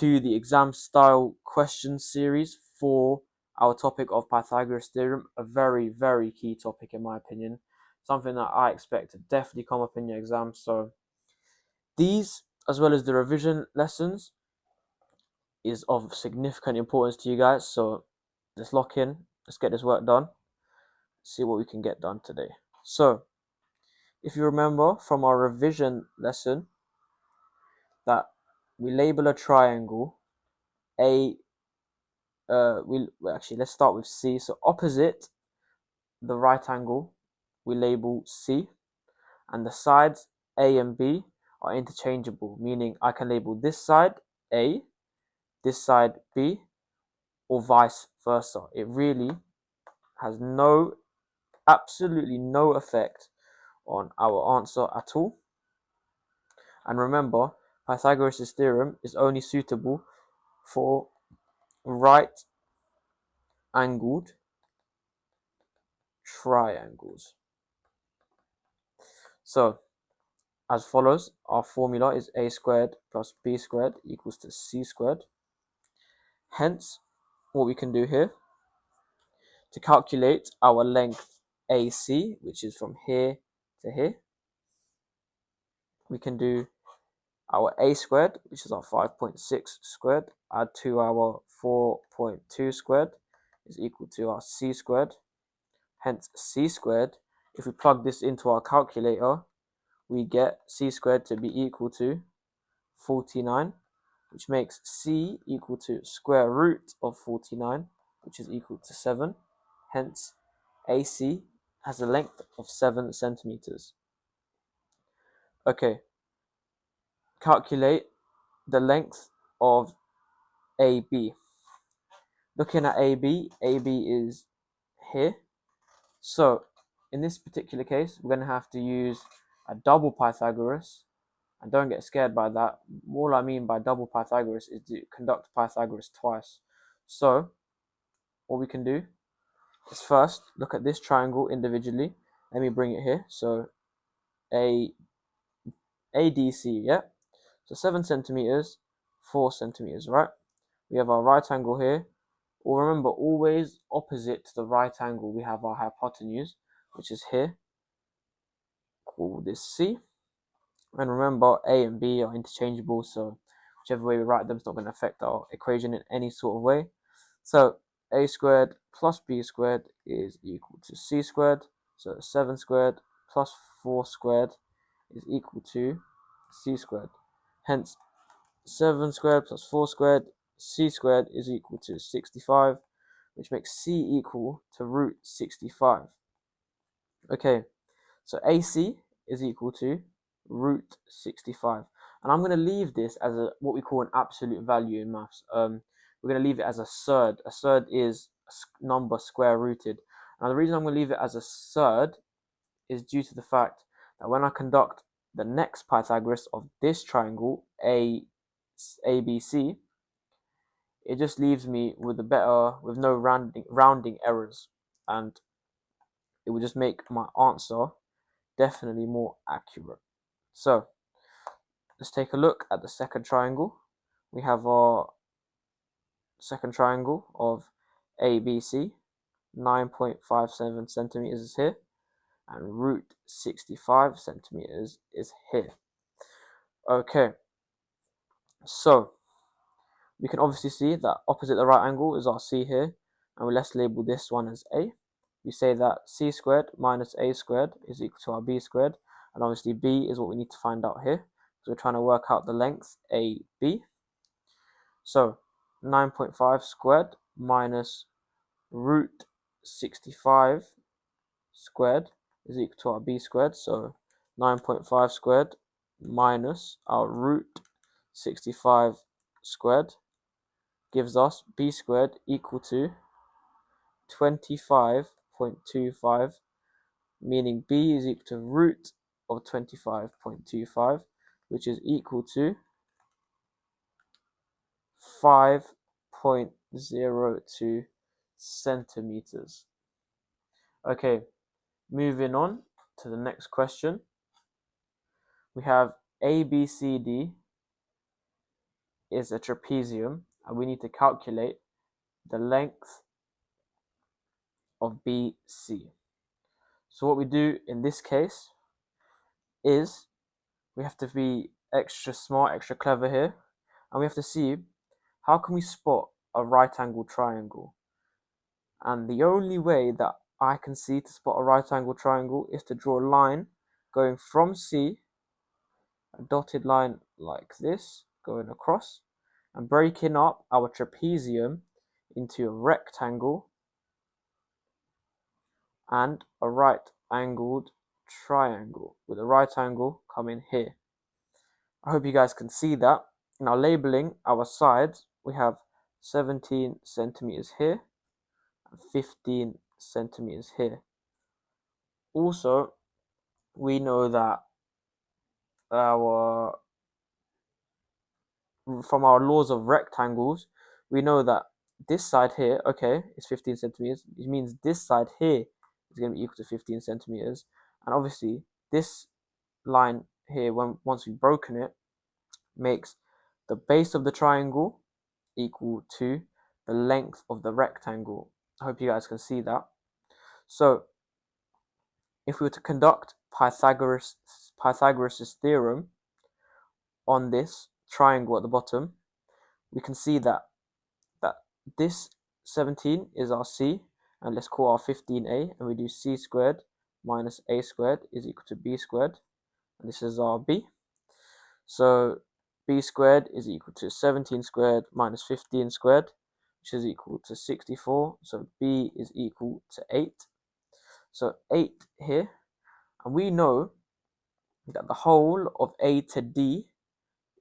to the exam style question series for our topic of Pythagoras Theorem, a very, very key topic in my opinion, something that I expect to definitely come up in your exam. So these, as well as the revision lessons, is of significant importance to you guys. So let's lock in, let's get this work done, see what we can get done today. So if you remember from our revision lesson that we label a triangle let's start with C. So opposite the right angle, we label C, and the sides A and B are interchangeable, meaning I can label this side A, this side B, or vice versa. It really has absolutely no effect on our answer at all. And remember, Pythagoras' theorem is only suitable for right-angled triangles. So, as follows, our formula is a squared plus b squared equals to c squared. Hence, what we can do here, to calculate our length AC, which is from here to here, we can do our a squared, which is our 5.6 squared, add to our 4.2 squared, is equal to our c squared. Hence, c squared, if we plug this into our calculator, we get c squared to be equal to 49, which makes c equal to square root of 49, which is equal to 7. Hence, AC has a length of 7 centimeters. Okay, calculate the length of AB. Looking at AB is here. So, in this particular case, we're going to have to use a double Pythagoras. And don't get scared by that. All I mean by double Pythagoras is to conduct Pythagoras twice. So, what we can do is first look at this triangle individually. Let me bring it here. So, ADC, yeah? So 7 centimeters, 4 centimeters, right? We have our right angle here. Or remember, always opposite to the right angle, we have our hypotenuse, which is here. Call this C. And remember, A and B are interchangeable, so whichever way we write them is not going to affect our equation in any sort of way. So A squared plus B squared is equal to C squared. So 7 squared plus 4 squared is equal to C squared. Hence, 7 squared plus 4 squared, C squared is equal to 65, which makes C equal to root 65. Okay, so AC is equal to root 65. And I'm going to leave this as what we call an absolute value in maths. We're going to leave it as a surd. A surd is a number square rooted. Now, the reason I'm going to leave it as a surd is due to the fact that when I conduct the next Pythagoras of this triangle, ABC, it just leaves me with no rounding errors, and it will just make my answer definitely more accurate. So let's take a look at the second triangle. We have our second triangle of ABC, 9.57 centimeters is here, and root 65 centimeters is here. Okay, so we can obviously see that opposite the right angle is our C here, and let's label this one as A. We say that C squared minus A squared is equal to our B squared, and obviously B is what we need to find out here, so we're trying to work out the length AB. So 9.5 squared minus root 65 squared is equal to our B squared, so 9.5 squared minus our root 65 squared gives us B squared equal to 25.25, meaning B is equal to root of 25.25, which is equal to 5.02 centimeters. Okay, moving on to the next question. We have ABCD is a trapezium, and we need to calculate the length of BC. So what we do in this case is we have to be extra smart, extra clever here, and we have to see how can we spot a right angle triangle. And the only way that I can see to spot a right angle triangle is to draw a line going from C, a dotted line like this, going across, and breaking up our trapezium into a rectangle and a right angled triangle, with a right angle coming here. I hope you guys can see that. Now labeling our sides, we have 17 centimeters here and 15 centimeters here. Also, we know that from our laws of rectangles, we know that this side here, okay, is 15 centimeters. It means this side here is going to be equal to 15 centimeters. And obviously, this line here, once we've broken it, makes the base of the triangle equal to the length of the rectangle. I hope you guys can see that. So, if we were to conduct Pythagoras' theorem on this triangle at the bottom, we can see that this 17 is our C, and let's call our 15A, and we do C squared minus A squared is equal to B squared, and this is our B. So B squared is equal to 17 squared minus 15 squared, which is equal to 64. So B is equal to 8. So 8 here, and we know that the whole of A to D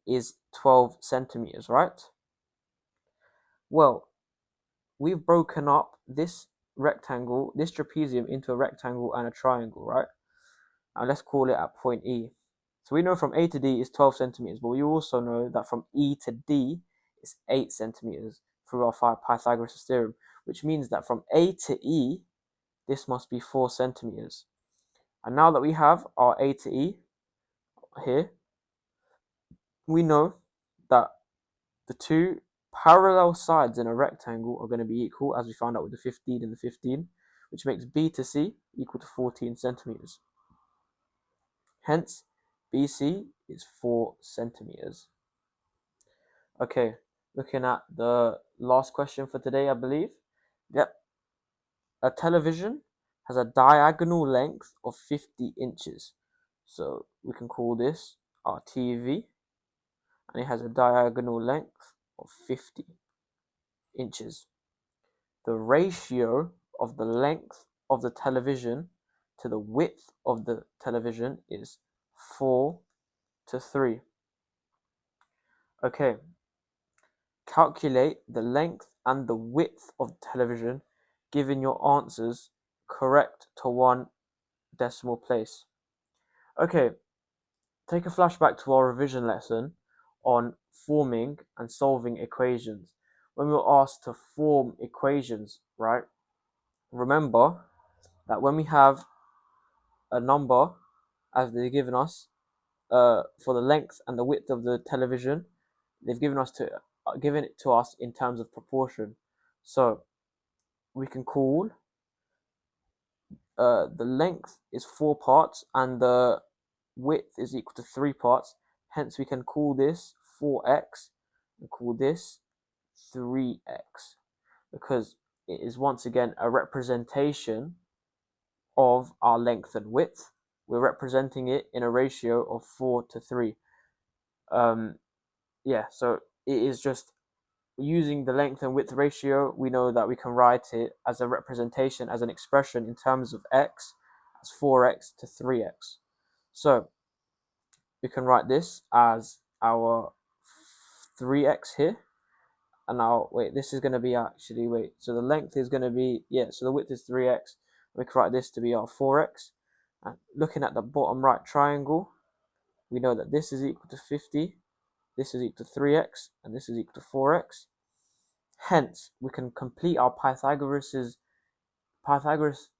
is 12 centimeters, right? Well, we've broken up this rectangle, this trapezium, into a rectangle and a triangle, right? And let's call it at point E. So we know from A to D is 12 centimeters, but we also know that from E to D is 8 centimeters through our Pythagoras theorem, which means that from A to E, this must be 4 centimeters. And now that we have our A to E here, we know that the two parallel sides in a rectangle are going to be equal, as we found out with the 15 and the 15, which makes B to C equal to 14 centimeters. Hence, BC is 4 centimeters. Okay, looking at the last question for today, I believe. Yep. A television has a diagonal length of 50 inches. So we can call this our TV, and it has a diagonal length of 50 inches. The ratio of the length of the television to the width of the television is 4 to 3. Okay, calculate the length and the width of the television, giving your answers correct to one decimal place. Okay, take a flashback to our revision lesson on forming and solving equations. When we were asked to form equations, right? Remember that when we have a number as they've given us for the length and the width of the television, they've given it to us in terms of proportion. So we can call the length is 4 parts and the width is equal to 3 parts. Hence we can call this 4x and call this 3x, because it is once again a representation of our length and width. We're representing it in a ratio of 4 to 3. So it is just using the length and width ratio. We know that we can write it as a representation, as an expression in terms of x as 4x to 3x. So we can write this as our 3x here. And now, this is going to be so the length is going to be, so the width is 3x. We can write this to be our 4x. And looking at the bottom right triangle, we know that this is equal to 50, this is equal to 3x, and this is equal to 4x. Hence, we can complete our Pythagoras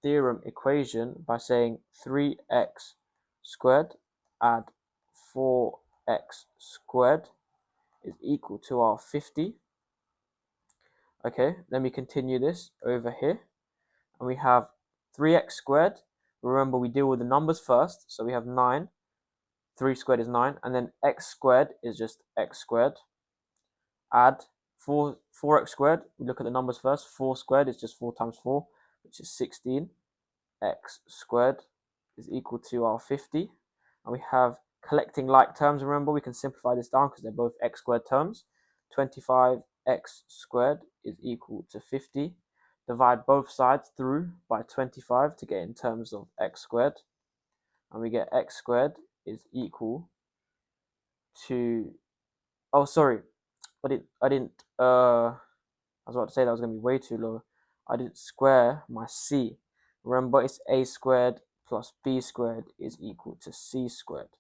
theorem equation by saying 3x squared add 4x squared is equal to our 50. Okay, let me continue this over here. And we have 3x squared. Remember, we deal with the numbers first. So we have 9. 3 squared is 9. And then x squared is just x squared. Add 4x squared. We look at the numbers first. 4 squared is just 4 times 4, which is 16. X squared is equal to our 50. And we have collecting like terms. Remember, we can simplify this down because they're both x squared terms. 25x squared is equal to 50. Divide both sides through by 25 to get in terms of x squared. And we get x squared is equal to, oh, sorry, I was about to say that was going to be way too low. I didn't square my c. Remember, it's a squared plus b squared is equal to c squared.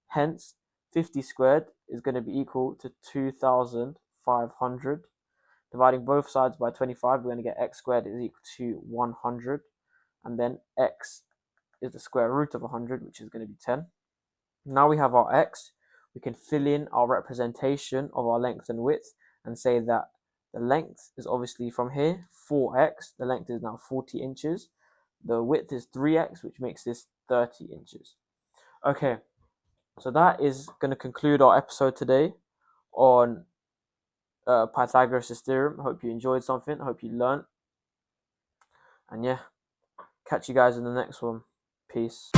Hence, 50 squared is going to be equal to 2,500. Dividing both sides by 25, we're going to get x squared is equal to 100. And then x is the square root of 100, which is going to be 10. Now we have our x. We can fill in our representation of our length and width and say that the length is obviously from here, 4x. The length is now 40 inches. The width is 3x, which makes this 30 inches. Okay, so that is going to conclude our episode today on Pythagoras' theorem. I hope you enjoyed something. I hope you learned. And yeah, catch you guys in the next one. Peace.